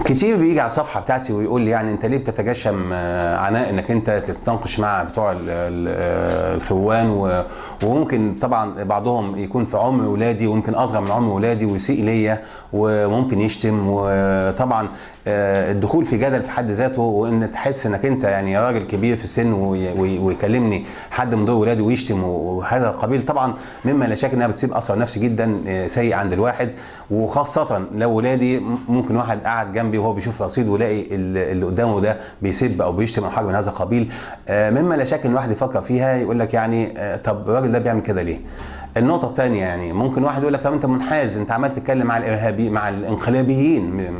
كتير بيجي على الصفحه بتاعتي ويقول لي يعني انت ليه بتتجشم عناء انك انت تتناقش مع بتوع الخوان وممكن طبعا بعضهم يكون في عمر ولادي وممكن اصغر من عمر ولادي ويسيء ليا وممكن يشتم. وطبعا الدخول في جدل في حد ذاته وان تحس انك انت يعني راجل كبير في السن ويكلمني حد من دول ولادي ويشتم وهذا القبيل، طبعا مما لا شك انها بتسيب اثر نفسي جدا سيء عند الواحد، وخاصه لو ولادي ممكن واحد قاعد جنبي وهو بيشوف رصيد ولاقي اللي قدامه ده بيسب او بيشتم او حاجه من هذا القبيل، مما لا شك ان الواحد يفكر فيها يقول لك يعني طب الراجل ده بيعمل كده ليه؟ النقطة الثانية يعني ممكن واحد يقول لك طب انت منحاز، انت عمال تتكلم مع الارهابي مع الانقلابيين،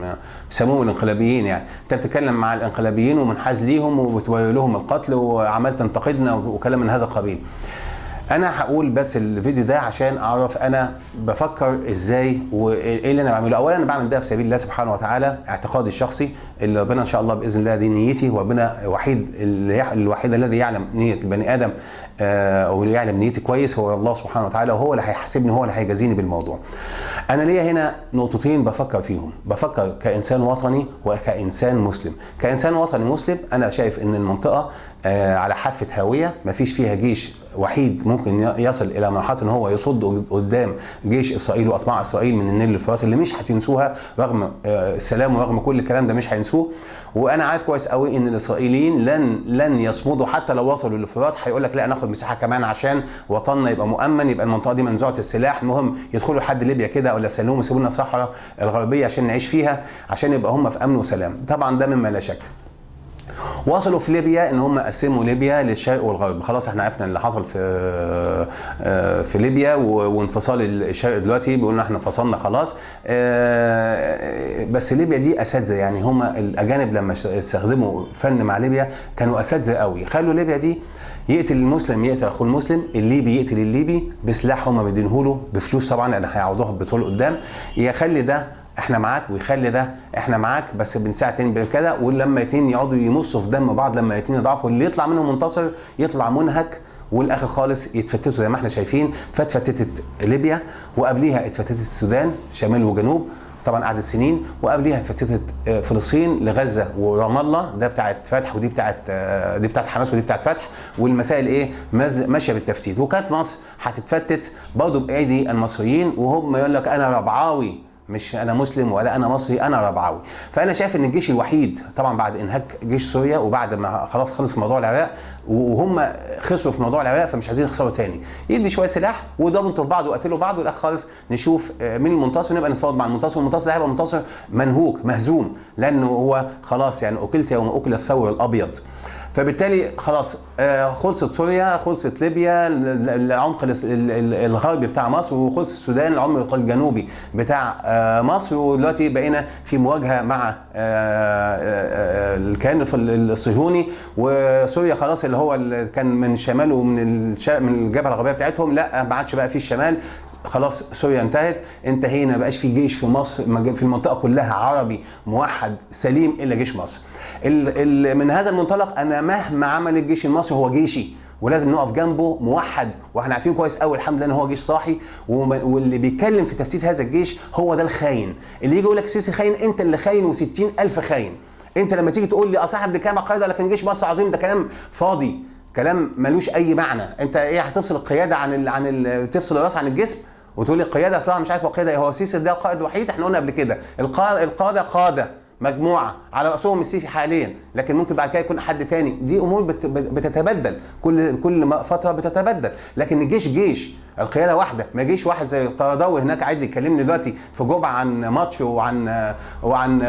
بيسموهم الانقلابيين، يعني انت بتتكلم مع الانقلابيين ومنحاز ليهم وبتوري لهم القتل وعمال تنتقدنا وكلام من هذا القبيل. انا هقول بس الفيديو ده عشان اعرف انا بفكر ازاي وايه اللي انا بعمله. اولا انا بعمل ده في سبيل الله سبحانه وتعالى، اعتقادي الشخصي اللي ربنا ان شاء الله باذن الله دي نيتي، وربنا الوحيد الذي يعلم نيه البني ادم او يعلم نيتي كويس هو الله سبحانه وتعالى، وهو اللي هيحاسبني، هو اللي هيجازيني بالموضوع. انا ليا هنا نقطتين بفكر فيهم، بفكر كانسان وطني وكانسان مسلم. كانسان وطني مسلم انا شايف ان المنطقه على حافه هاويه، ما فيش فيها جيش وحيد ممكن يصل الى مرحله ان هو يصد قدام جيش اسرائيل واطماع اسرائيل من النيل للفرات اللي مش هتنسوها رغم السلام ورغم كل الكلام ده مش هينسوه. وانا عارف كويس قوي ان الاسرائيليين لن يصمدوا حتى لو وصلوا للفرات، هيقول لك لا ناخد مساحه كمان عشان وطننا يبقى مؤمن، يبقى المنطقه دي منزوعه السلاح، المهم يدخلوا لحد ليبيا كده ولا يسلموا يسيبوا لنا الصحراء الغربيه عشان نعيش فيها عشان يبقى هم في امن وسلام. طبعا ده مما لا شك. وصلوا في ليبيا ان هم قسموا ليبيا للشرق والغرب، خلاص احنا عرفنا اللي حصل في ليبيا وانفصال الشرق دلوقتي بيقولوا احنا انفصلنا خلاص. بس ليبيا دي اساتذه، يعني هم الاجانب لما استخدموا فن مع ليبيا كانوا اساتذه قوي، خلوا ليبيا دي يقتل المسلم يقتل اخوه المسلم، الليبي يقتل الليبي بسلاح هم مدينهوله بفلوس طبعا لان هيعوضوها ببترول قدام، يخلي ده احنا معاك ويخلي ده احنا معاك بس بنساعد تاني بكده، ولما اتنين يقعدوا يمصوا في دم بعض، لما اتنين يضعفوا اللي يطلع منهم منتصر يطلع منهك، والاخر خالص يتفتتوا زي ما احنا شايفين. فاتفتتت ليبيا وقبليها اتفتتت السودان شمال وجنوب طبعا قعدت سنين، وقبليها اتفتتت فلسطين لغزه ورام الله، ده بتاعت فتح ودي بتاعت حماس ودي بتاعت فتح، والمسائل ايه ماشيه بالتفتيت. وكانت مصر هتتفتت برضه بايدي المصريين، وهم يقول لك انا ربعاوي، مش انا مسلم ولا انا مصري، انا ربعاوي. فانا شايف ان الجيش الوحيد طبعا بعد انهاك جيش سوريا وبعد ما خلاص خلص موضوع العراق وهم خسروا في موضوع العراق فمش عايزين يخسروا تاني، يدي شويه سلاح وضربوا في بعض وقتلوا بعض، والاخر خالص نشوف مين المنتصر ونبقى نتفاوض مع المنتصر، والمنتصر ده هيبقى منتصر منهوك مهزوم لانه هو خلاص يعني اكلت يوم اكل الثور الابيض. فبالتالي خلاص خلصت سوريا، خلصت ليبيا العمق الغربي بتاع مصر، وخلص السودان العمق الجنوبي بتاع مصر، ودلوقتي بقينا في مواجهه مع الكيان الصهيوني، وسوريا خلاص اللي هو اللي كان من الشمال ومن من الجبهه الغربيه بتاعتهم لا ما عادش بقى في الشمال، خلاص سوريا انتهينا، ما بقاش في جيش في مصر في المنطقه كلها عربي موحد سليم الا جيش مصر. من هذا المنطلق انا مهما عمل الجيش المصري هو جيشي ولازم نقف جنبه موحد، واحنا عارفين كويس قوي الحمد لله ان هو جيش صاحي، واللي بيتكلم في تفتيت هذا الجيش هو ده الخاين. اللي يجي يقول لك السيسي خاين، انت اللي خاين و60,000 خاين. انت لما تيجي تقول لي اصاحب بكام قاعده لكن جيش مصر عظيم، ده كلام فاضي، كلام ملوش اي معنى. انت ايه هتفصل القياده تفصل الراس عن الجسم وتقول لي القياده اصلها مش عارف القياده، هو السيسي ده القائد الوحيد؟ احنا قلنا قبل كده القاده قاده مجموعه على راسهم السيسي حاليا، لكن ممكن بعد كده يكون حد تاني، دي امور بتتبدل كل فتره بتتبدل، لكن الجيش جيش، القياده واحده، ما جيش واحد زي القرضاوي هناك قاعد يكلمني دلوقتي في جوبا عن ماتش وعن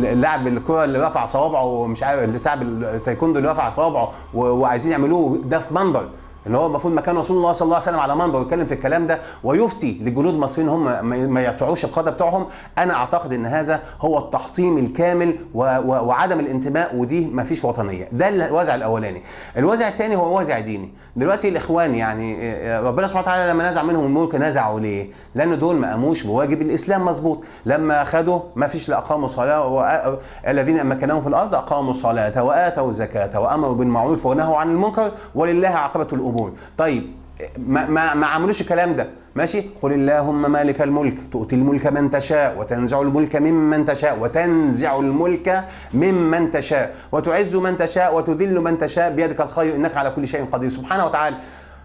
اللاعب الكره اللي رفع صوابعه ومش عارف اللي ساعب التايكوندو اللي رفع صوابعه وعايزين يعملوه ده في منبر، ان هو المفروض مكان رسول الله صلى الله عليه وسلم على منبر ويتكلم في الكلام ده ويفتي لجنود مصريين هم ما يقطعوش القاده بتوعهم. انا اعتقد ان هذا هو التحطيم الكامل وعدم الانتماء، ودي ما فيش وطنيه. ده الوازع الاولاني. الوازع الثاني هو وازع ديني. دلوقتي الاخوان يعني ربنا سبحانه وتعالى لما نزع منهم الملك نزعوا ليه؟ لان دول ما قاموش بواجب الاسلام مظبوط، لما خدوا ما فيش لا اقاموا الصلاه، الذين مكناهم في الارض اقاموا الصلاه واتوا الزكاه وامروا بالمعروف ونهوا عن المنكر ولله عاقبه الامور. طيب ما عملوش الكلام ده. ماشي، قل اللهم مالك الملك تؤتي الملك من تشاء وتنزع الملك ممن تشاء وتنزع الملك ممن تشاء وتعز من تشاء وتذل من تشاء بيدك الخير انك على كل شيء قدير. سبحانه وتعالى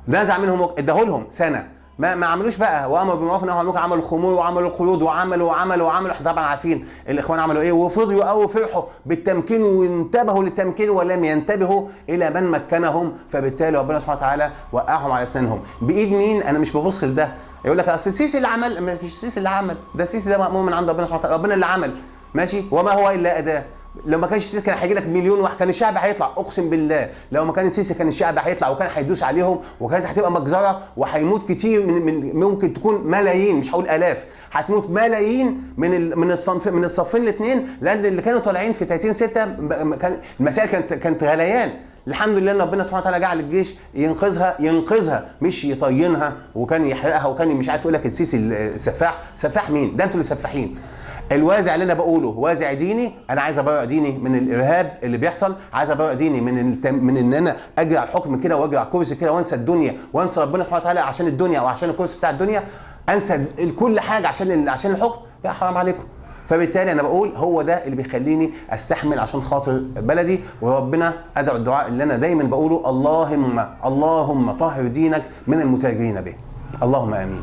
نزع منهم، اداهولهم سنه، ما عملوش بقى، وامروا بالمعروف ونهوا عن المنكر، عملوا الخمور وعملوا القيود وعملوا احنا طبعا عارفين الاخوان عملوا ايه، وفضلوا او فرحوا بالتمكين وانتبهوا للتمكين ولم ينتبهوا الى من مكنهم، فبالتالي ربنا سبحانه وتعالى وقعهم على اسنانهم. بايد مين؟ انا مش ببص لده، يقول لك اصل السيسي اللي عمل، مش السيسي اللي عمل، ده السيسي ده مأمور من عند ربنا سبحانه وتعالى، ربنا اللي عمل. ماشي، وما هو الا اداه. لو ما كانش السيسي كان هيجي لك مليون واحد، كان الشعب هيطلع، اقسم بالله لو ما كان السيسي كان الشعب هيطلع وكان هيدوس عليهم، وكانت هتبقى مجزره وهيموت كتير من ممكن تكون ملايين، مش هقول الاف، هتموت ملايين من الصفين الاثنين، لان اللي كانوا طالعين في 30/6 كان المسائل كانت غليان. الحمد لله ان ربنا سبحانه وتعالى جعل الجيش ينقذها مش يطينها، وكان يحرقها، وكان مش عارف يقول لك السيسي السفاح. سفاح مين؟ ده انتوا اللي سفاحين. الوازع اللي انا بقوله وازع ديني، انا عايز ابرئ ديني من الارهاب اللي بيحصل، عايز ابرئ ديني من ان انا اجري على الحكم كده واجري على الكرسي كده وانسى الدنيا وانسى ربنا سبحانه وتعالى عشان الدنيا او عشان الكرسي بتاع الدنيا، انسى كل حاجه عشان الحكم. يا حرام عليكم. فبالتالي انا بقول هو ده اللي بيخليني استحمل عشان خاطر بلدي، وربنا ادعو الدعاء اللي انا دايما بقوله، اللهم طهر دينك من المتاجرين به. اللهم امين.